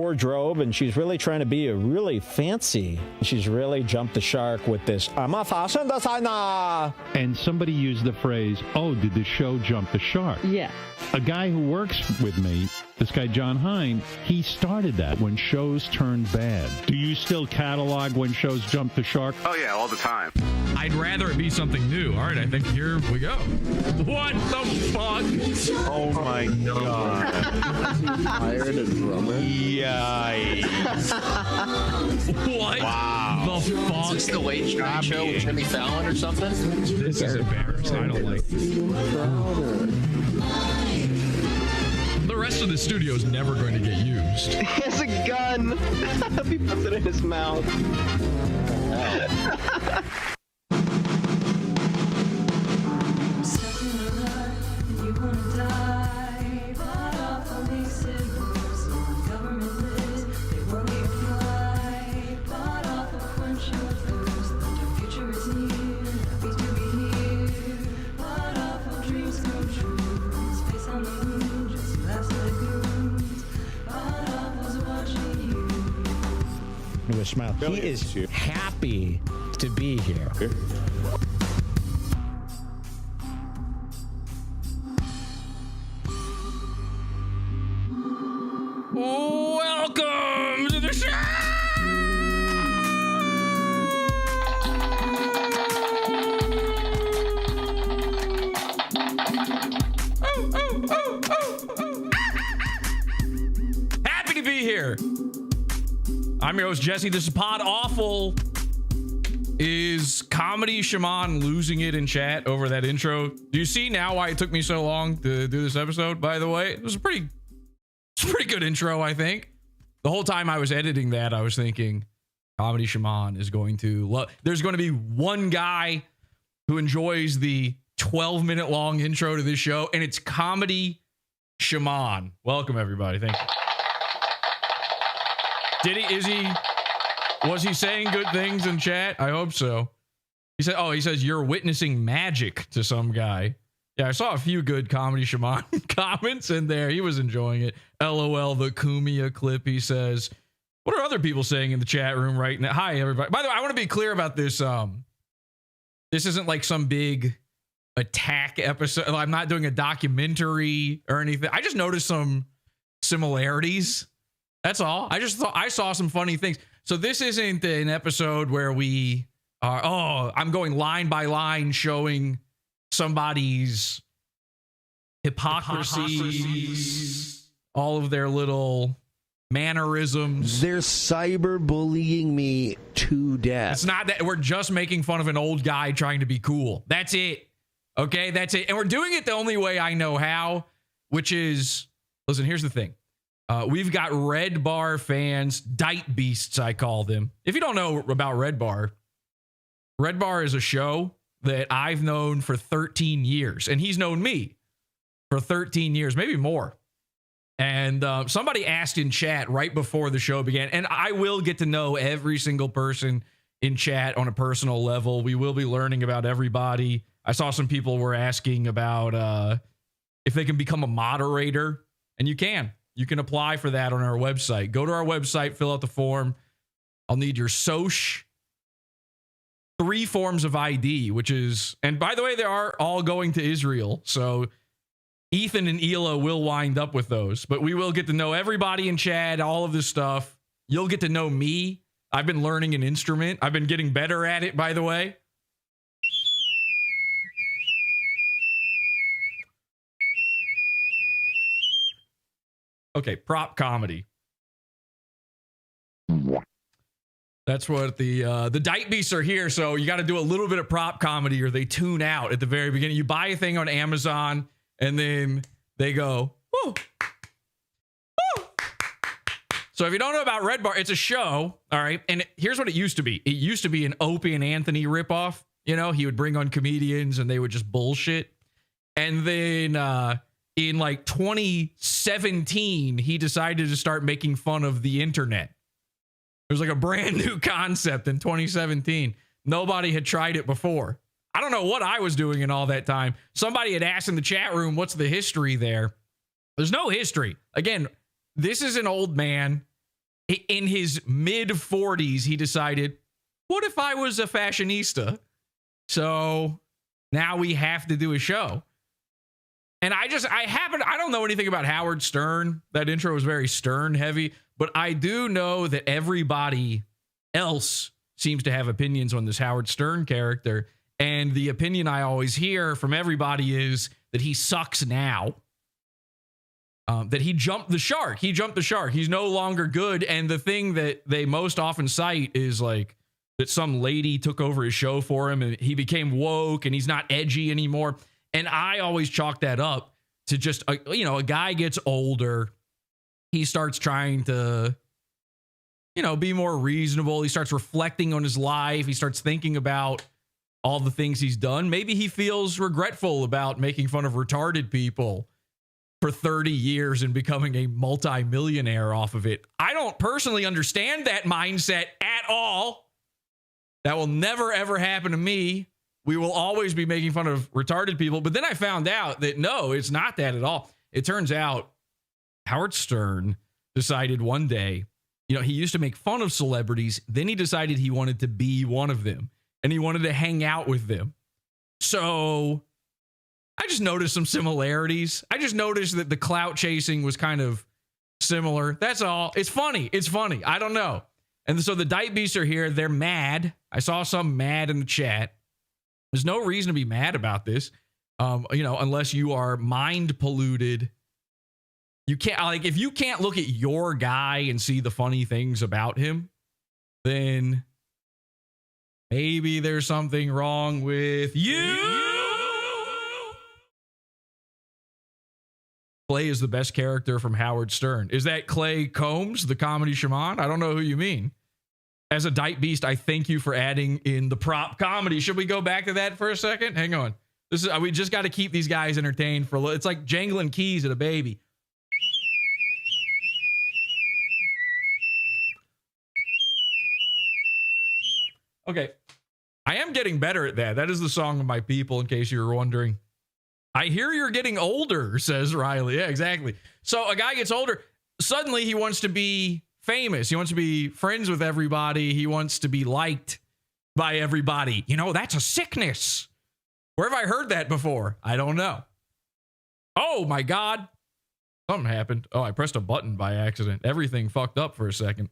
wardrobe, and she's really trying to be a really fancy. She's really jumped the shark with this, I'm a fashion designer. And somebody used the phrase, oh, did the show jump the shark? Yeah. A guy who works with me, this guy John Hine, he started that when shows turned bad. Do you still catalog when shows jump the shark? Oh, yeah, all the time. I'd rather it be something new. All right, I think here we go. What the fuck? Oh my god. Hired a drummer? Yikes. What Wow. the fuck? Is this the Late Night Show with Jimmy Fallon or something? This is embarrassing. I don't like this. The rest of the studio is never going to get used. He has a gun. He puts it in his mouth. With a smile. He is happy to be here. Welcome to the show! Happy to be here. I'm your host, Jesse. This is Pod Awful. Is Comedy Shaman losing it in chat over that intro? Do you see now why it took me so long to do this episode, by the way? It was a pretty good intro, I think. The whole time I was editing that, I was thinking, Comedy Shaman is going to there's going to be one guy who enjoys the 12-minute long intro to this show, and it's Comedy Shaman. Welcome, everybody. Thank you. Was he saying good things in chat? I hope so. He says you're witnessing magic to some guy. Yeah, I saw a few good Comedy Shaman comments in there. He was enjoying it. LOL, the Kumia clip, he says. What are other people saying in the chat room right now? Hi, everybody. By the way, I want to be clear about this. This isn't like some big attack episode. I'm not doing a documentary or anything. I just noticed some similarities. That's all. I just thought I saw some funny things. So this isn't an episode where we are, I'm going line by line showing somebody's hypocrisy, all of their little mannerisms. They're cyberbullying me to death. It's not that we're just making fun of an old guy trying to be cool. That's it. Okay, that's it. And we're doing it the only way I know how, which is, listen, here's the thing. We've got Red Bar fans, Dite Beasts, I call them. If you don't know about Red Bar is a show that I've known for 13 years, and he's known me for 13 years, maybe more. And somebody asked in chat right before the show began, and I will get to know every single person in chat on a personal level. We will be learning about everybody. I saw some people were asking about if they can become a moderator, and you can. You can apply for that on our website. Go to our website, fill out the form. I'll need your SOCH, 3 forms of ID, which is, and by the way, they are all going to Israel. So Ethan and Ela will wind up with those, but we will get to know everybody in chat, all of this stuff. You'll get to know me. I've been learning an instrument. I've been getting better at it, by the way. Okay, prop comedy. That's what the Dite Beasts are here. So you got to do a little bit of prop comedy or they tune out at the very beginning. You buy a thing on Amazon and then they go, woo, woo. So if you don't know about Red Bar, it's a show. All right. And here's what it used to be. It used to be an Opie and Anthony ripoff. You know, he would bring on comedians and they would just bullshit. And then, in like 2017, he decided to start making fun of the internet. It was like a brand new concept in 2017. Nobody had tried it before. I don't know what I was doing in all that time. Somebody had asked in the chat room, what's the history there? There's no history. Again, this is an old man in his mid 40s, he decided, what if I was a fashionista? So now we have to do a show. And I don't know anything about Howard Stern. That intro was very Stern heavy, but I do know that everybody else seems to have opinions on this Howard Stern character. And the opinion I always hear from everybody is that he sucks now. That he jumped the shark. He jumped the shark. He's no longer good. And the thing that they most often cite is like that some lady took over his show for him and he became woke and he's not edgy anymore. And I always chalk that up to just, a guy gets older. He starts trying to, be more reasonable. He starts reflecting on his life. He starts thinking about all the things he's done. Maybe he feels regretful about making fun of retarded people for 30 years and becoming a multimillionaire off of it. I don't personally understand that mindset at all. That will never, ever happen to me. We will always be making fun of retarded people. But then I found out that no, it's not that at all. It turns out Howard Stern decided one day, he used to make fun of celebrities. Then he decided he wanted to be one of them and he wanted to hang out with them. So I just noticed some similarities. I just noticed that the clout chasing was kind of similar. That's all. It's funny. It's funny. I don't know. And so the Dyke Beasts are here. They're mad. I saw some mad in the chat. There's no reason to be mad about this, unless you are mind polluted. You can't, if you can't look at your guy and see the funny things about him, then maybe there's something wrong with you. Clay is the best character from Howard Stern. Is that Clay Combs, the comedy shaman? I don't know who you mean. As a Dyke Beast, I thank you for adding in the prop comedy. Should we go back to that for a second? Hang on. We just got to keep these guys entertained for a little. It's like jangling keys at a baby. Okay. I am getting better at that. That is the song of my people, in case you were wondering. I hear you're getting older, says Riley. Yeah, exactly. So a guy gets older. Suddenly he wants to be famous. He wants to be friends with everybody. He wants to be liked by everybody. That's a sickness. Where have I heard that before? I don't know. Oh my God. Something happened. Oh, I pressed a button by accident. Everything fucked up for a second.